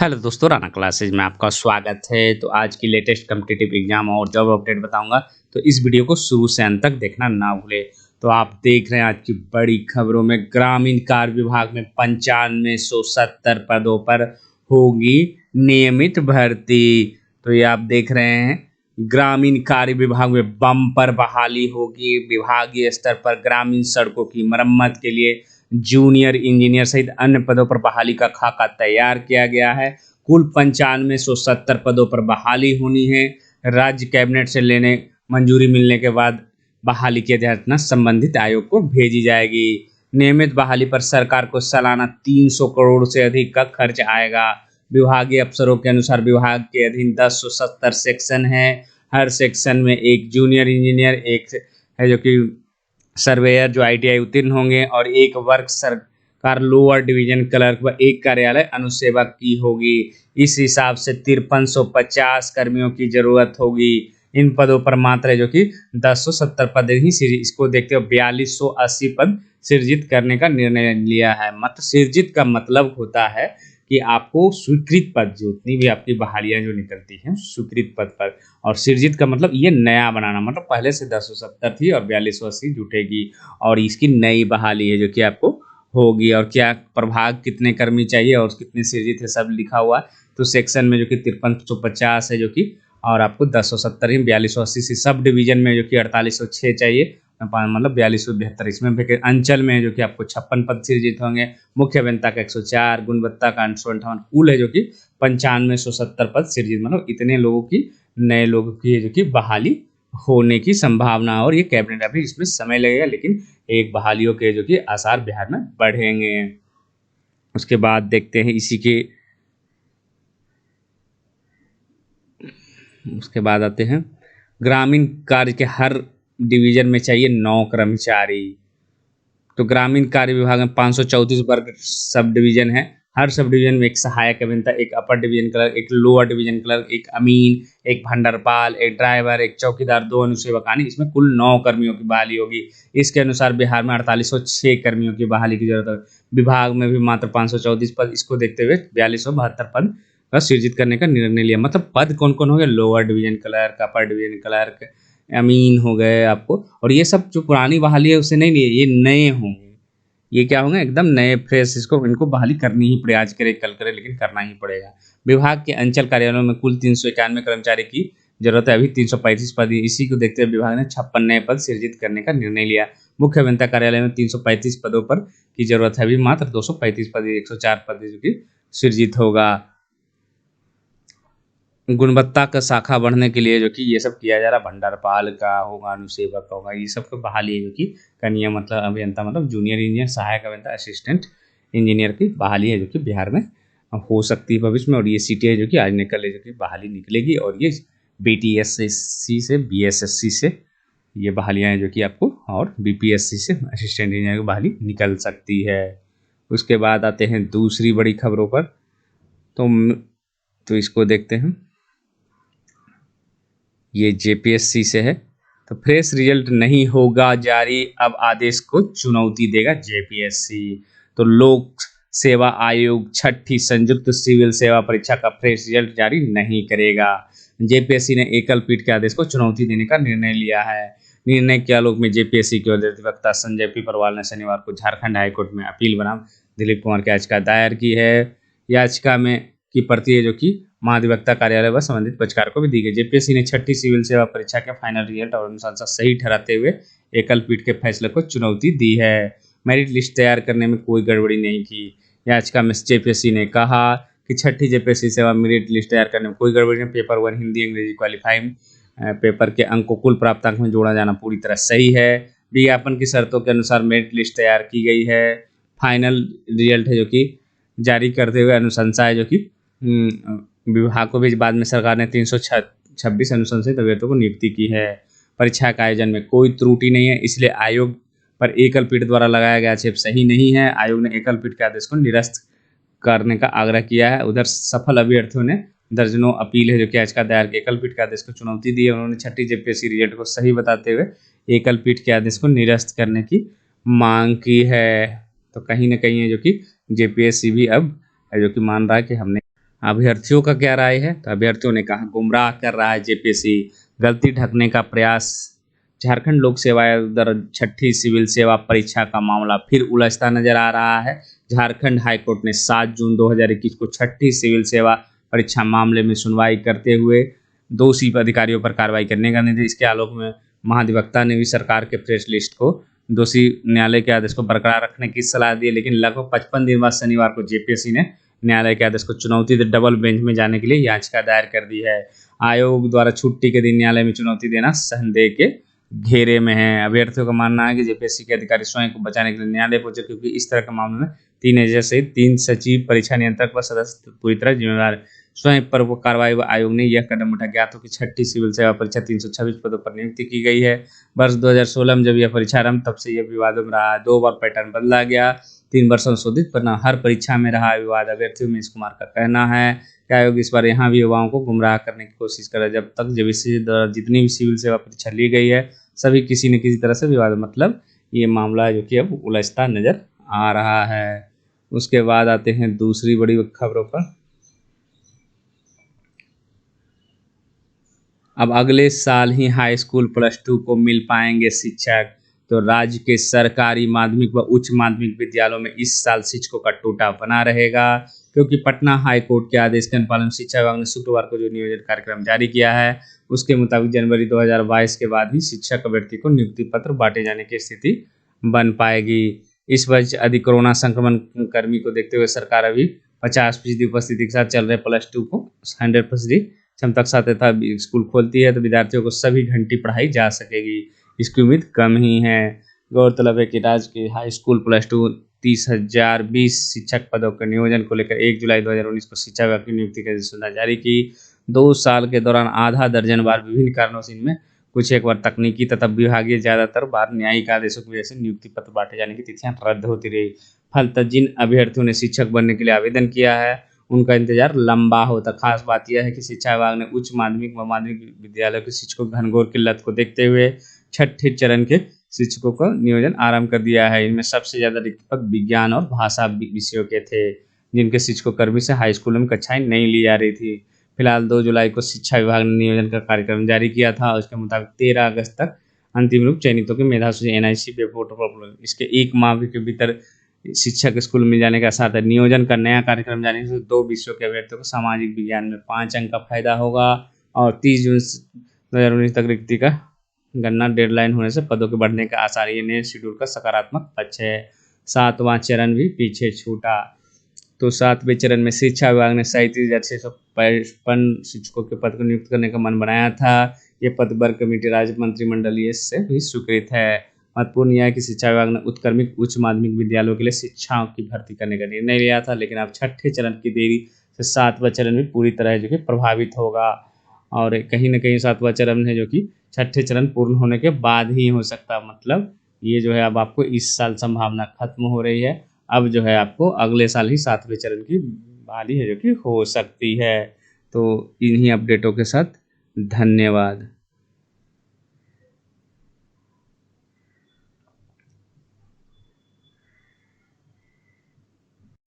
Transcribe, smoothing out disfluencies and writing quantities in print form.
Hello दोस्तों, Rana classes में आपका स्वागत है। तो आज की लेटेस्ट कॉम्पिटिटिव एग्जाम और जॉब अपडेट बताऊंगा, तो इस वीडियो को शुरू से अंत तक देखना ना भूले। तो आप देख रहे हैं आज की बड़ी खबरों में, ग्रामीण कार्य विभाग में 9570 पदों पर होगी नियमित भर्ती। तो ये आप देख रहे हैं, ग्रामीण कार्य विभाग में बम्पर बहाली होगी। विभागीय स्तर पर ग्रामीण सड़कों की मरम्मत के लिए जूनियर इंजीनियर सहित अन्य पदों पर बहाली का खाका तैयार किया गया है। कुल 9570 पदों पर बहाली होनी है। राज्य कैबिनेट से लेने मंजूरी मिलने के बाद बहाली की अधिसूचना संबंधित आयोग को भेजी जाएगी। नियमित बहाली पर सरकार को सालाना 300 करोड़ से अधिक का खर्च आएगा। विभागीय अफसरों के अनुसार विभाग के अधीन 1070 सेक्शन है। हर सेक्शन में एक जूनियर इंजीनियर, एक है जो कि सर्वेयर जो ITI उत्तीर्ण होंगे, और एक वर्ग सरकार लोअर डिवीजन क्लर्क व एक कार्यालय अनुसेवक की होगी। इस हिसाब से 5350 कर्मियों की जरूरत होगी। इन पदों पर मात्र जो कि 1070 पद ही इसको देखते हुए 4280 पद सृजित करने का निर्णय लिया है। मतलब सृजित का मतलब होता है कि आपको स्वीकृत पद, जितनी भी आपकी बहालियां जो निकलती हैं स्वीकृत पद पर, और सृजित का मतलब ये नया बनाना, मतलब पहले से 1070 थी और 4280 जुटेगी और इसकी नई बहाली है जो कि आपको होगी। और क्या प्रभाग कितने कर्मी चाहिए और कितने सृजित है सब लिखा हुआ है। तो सेक्शन में जो कि 5350 है जो कि, और आपको 1070 ही 4280 से, सब डिवीजन में जो कि 4806 चाहिए, मतलब 4272। इसमें अंचल में जो कि आपको 56 पद सृजित होंगे। मुख्य अभियंता का 104, गुणवत्ता का 858, कुल है जो कि 9570 पद सृजित, मतलब इतने लोगों की, नए लोगों की जो कि बहाली होने की संभावना। और ये कैबिनेट, अभी इसमें समय लगेगा, लेकिन एक बहालियों के जो कि आसार बिहार में बढ़ेंगे। उसके बाद देखते हैं उसके बाद आते हैं, ग्रामीण कार्य के हर डिवीजन में चाहिए 9 कर्मचारी। तो ग्रामीण कार्य विभाग में 534 वर्ग सब डिवीजन है। हर सब डिवीजन में एक सहायक अभियंता, एक अपर डिवीजन क्लर्क, एक लोअर डिवीजन क्लर्क, एक अमीन, एक भंडारपाल, एक ड्राइवर, एक चौकीदार, 2 अनुसेवक, यानी इसमें कुल 9 कर्मियों की बहाली होगी। इसके अनुसार बिहार में 4806 कर्मियों की बहाली की जरूरत है। विभाग में भी मात्र 534 पद, इसको देखते हुए 4272 पद का सृजित करने का निर्णय लिया। मतलब पद कौन कौन हो गए? Lower division clerk, upper division clerk, अमीन हो गए आपको। और ये सब जो पुरानी बहाली है उससे नहीं लिए, ये नए होंगे। ये क्या होंगे? एकदम नए फ्रेश। इनको बहाली करनी ही पड़े, आज करे कल करे, लेकिन करना ही पड़ेगा। विभाग के अंचल कार्यालयों में कुल 391 कर्मचारी की जरूरत है। अभी 335 पद, इसी को देखते हुए विभाग ने 56 नए पद सृजित करने का निर्णय लिया। मुख्य अभियंता कार्यालय में 335 पदों पर की जरूरत है। अभी मात्र 235 पद, 104 पद जो कि सृजित होगा। गुणवत्ता का शाखा बढ़ने के लिए जो कि ये सब किया जा रहा, भंडारपाल का होगा, अनुसेवक का होगा, ये सब को बहाली है जो कि कनिया, मतलब अभियंता, मतलब जूनियर इंजीनियर, सहायक अभियंता, असिस्टेंट इंजीनियर की बहाली है जो कि बिहार में हो सकती है भविष्य में। और ये सीटें है जो कि आज निकल जो कि बहाली निकलेगी, और ये BTSC से, BSSC से ये बहालियाँ हैं जो कि आपको, और BPSC से असिस्टेंट इंजीनियर की बहाली निकल सकती है। उसके बाद आते हैं दूसरी बड़ी खबरों पर। तो इसको देखते हैं, ये JPSC से है। तो फ्रेश रिजल्ट नहीं होगा जारी, अब आदेश को चुनौती देगा JPSC। तो लोक सेवा आयोग छठी संयुक्त सिविल सेवा परीक्षा का फ्रेश रिजल्ट जारी नहीं करेगा। JPSC ने एकल पीठ के आदेश को चुनौती देने का निर्णय लिया है। निर्णय के आलोक में JPSC के अधिवक्ता संजय P परवाल ने शनिवार को झारखंड हाईकोर्ट में अपील बनाम दिलीप कुमार की याचिका दायर की है। याचिका में की प्रति है जो कि महाधिवक्ता कार्यालय व संबंधित पक्षकार को भी दी गई। JPSC ने छठी सिविल सेवा परीक्षा के फाइनल रिजल्ट और अनुशंसा सही ठहराते हुए एकल पीठ के फैसले को चुनौती दी है। मेरिट लिस्ट तैयार करने में कोई गड़बड़ी नहीं की। याचिका में JPSC ने कहा कि छठी JPSC सेवा मेरिट लिस्ट तैयार करने में कोई गड़बड़ी नहीं। पेपर 1 हिंदी अंग्रेजी क्वालिफाइंग पेपर के अंक को कुल प्राप्त अंक में जोड़ा जाना पूरी तरह सही है। विज्ञापन की शर्तों के अनुसार मेरिट लिस्ट तैयार की गई है। फाइनल रिजल्ट है जो कि जारी करते हुए अनुशंसा है जो कि विभाग को भी बाद में सरकार ने 326 अनुशंसित अभ्यर्थियों को नियुक्ति की है। परीक्षा के आयोजन में कोई त्रुटि नहीं है, इसलिए आयोग पर एकल पीठ द्वारा लगाया गया आक्षेप सही नहीं है। आयोग ने एकल पीठ के आदेश को निरस्त करने का आग्रह किया है। उधर सफल अभ्यर्थियों ने दर्जनों अपील है जो कि याचिका दायर की एकल पीठ के आदेश को चुनौती दी है। उन्होंने छठी JPSC रिजल्ट को सही बताते हुए एकल पीठ के आदेश को निरस्त करने की मांग की है। तो कहीं ना कहीं है जो कि JPSC भी अब है जो कि मान रहा है कि हमने अभ्यर्थियों का क्या राय है? तो अभ्यर्थियों ने कहा गुमराह कर रहा है जेपीएससी, गलती ढकने का प्रयास। झारखंड लोक सेवा आयोग द्वारा छठी सिविल सेवा परीक्षा का मामला फिर उलझता नजर आ रहा है। झारखंड हाईकोर्ट ने 7 जून 2021 को छठी सिविल सेवा परीक्षा मामले में सुनवाई करते हुए दोषी अधिकारियों पर कार्रवाई करने का निर्देश। इसके आलोक में महाधिवक्ता ने भी सरकार के प्रेस लिस्ट को दोषी न्यायालय के आदेश को बरकरार रखने की सलाह दी, लेकिन लगभग 55 दिन बाद शनिवार को जेपीएससी ने न्यायालय के आदेश को चुनौती दे डबल बेंच में जाने के लिए याचिका दायर कर दी है। आयोग द्वारा छुट्टी के दिन न्यायालय में चुनौती देना संदेह के घेरे में है। अभ्यर्थियों का मानना है कि जेपीएससी के अधिकारी स्वयं को बचाने के लिए न्यायालय पहुंचे, क्योंकि इस तरह के मामले में 3 एजेंट सहित 3 सचिव, परीक्षा नियंत्रक व सदस्य पूरी तरह जिम्मेदार। स्वयं पर कार्रवाई आयोग ने यह कदम उठा। ज्ञात हो कि छठी सिविल सेवा परीक्षा 326 पदों पर नियुक्ति की गई है। वर्ष 2016 में जब यह परीक्षा आरंभ, तब से यह विवादों में रहा। 2 बार पैटर्न बदला गया, 3 बार संशोधित, पर हर परीक्षा में रहा विवाद। अभ्यर्थियों में कुमार का कहना है कि आयोग इस बार यहाँ भी युवाओं को गुमराह करने की कोशिश कर रहा है। जब तक जेपीएससी द्वारा जितनी भी सिविल सेवा परीक्षा ली गई है, सभी किसी न किसी तरह से विवाद, मतलब ये मामला है जो कि अब उलझता नजर आ रहा है। उसके बाद आते हैं दूसरी बड़ी खबरों पर। अब अगले साल ही हाई स्कूल +2 को मिल पाएंगे शिक्षक। तो राज्य के सरकारी माध्यमिक व उच्च माध्यमिक विद्यालयों में इस साल शिक्षकों का कोटा बना रहेगा, क्योंकि पटना हाई कोर्ट के आदेश के अनुपालन शिक्षा विभाग ने शुक्रवार को जो नियोजन कार्यक्रम जारी किया है, उसके मुताबिक जनवरी 2022 के बाद ही शिक्षक अभ्यर्थी को नियुक्ति पत्र बांटे जाने की स्थिति बन पाएगी। इस वजह अधिक कोरोना संक्रमण कर्मी को देखते हुए सरकार अभी 50% उपस्थिति के साथ चल रहे +2 को 100% क्षमता के साथ तथा स्कूल खोलती है तो विद्यार्थियों को सभी घंटी पढ़ाई जा सकेगी। इसकी उम्मीद कम ही है। गौरतलब है कि राज्य के हाई स्कूल +2 30,020 शिक्षक पदों के नियोजन को लेकर 1 जुलाई 2019 को शिक्षा विभाग की नियुक्ति की अधिसूचना जारी की। 2 साल के दौरान आधा दर्जन बार विभिन्न कारणों से इनमें कुछ एक बार तकनीकी तथा विभागीय, ज्यादातर बार न्यायिक आदेशों की वजह से नियुक्ति पत्र बांटे जाने की तिथियां रद्द होती रही। फलतः जिन अभ्यर्थियों ने शिक्षक बनने के लिए आवेदन किया है, उनका इंतजार लंबा होता। खास बात यह है कि शिक्षा विभाग ने उच्च माध्यमिक व माध्यमिक विद्यालयों के शिक्षकों की घनघोर किल्लत को देखते हुए छठे चरण के शिक्षकों का नियोजन आरंभ कर दिया है। इनमें सबसे ज्यादा रिक्त पद विज्ञान और भाषा विषयों के थे, जिनके शिक्षकों कर्मी से हाई स्कूलों में कक्षाएं नहीं ली जा रही थी। फिलहाल 2 जुलाई को शिक्षा विभाग ने नियोजन का कार्यक्रम जारी किया था। उसके मुताबिक 13 अगस्त तक अंतिम रूप चयनितों की मेधा सूची NIC वेब, इसके 1 माह के भीतर शिक्षक स्कूल मिल जाने का साथ है। नियोजन का नया कार्यक्रम जाने से 2 विषयों के अभ्यर्थियों को सामाजिक विज्ञान में 5 अंक का फायदा होगा और 30 जून 2019 तक रिक्ति का गणना डेडलाइन होने से पदों के बढ़ने का आसार। ये नए शेड्यूल का सकारात्मक पक्ष है। 7वां चरण भी पीछे छूटा। तो 7वें चरण में शिक्षा विभाग ने 37,655 शिक्षकों के पद को नियुक्त करने का मन बनाया था। ये पद वर्ग कमेटी राज्य मंत्रिमंडलीय से भी स्वीकृत है। महत्वपूर्ण यह है कि शिक्षा विभाग ने उत्क्रमिक उच्च माध्यमिक विद्यालयों के लिए शिक्षाओं की भर्ती करने का निर्णय लिया था, लेकिन अब छठे चरण की देरी से 7वां चरण भी पूरी तरह जो कि प्रभावित होगा। और कहीं ना कहीं 7वां चरण है जो कि छठे चरण पूर्ण होने के बाद ही हो सकता। मतलब ये जो है अब आपको इस साल संभावना खत्म हो रही है। अब जो है आपको अगले साल ही 7वें चरण की बारी है जो कि हो सकती है। तो इन्हीं अपडेटों के साथ धन्यवाद।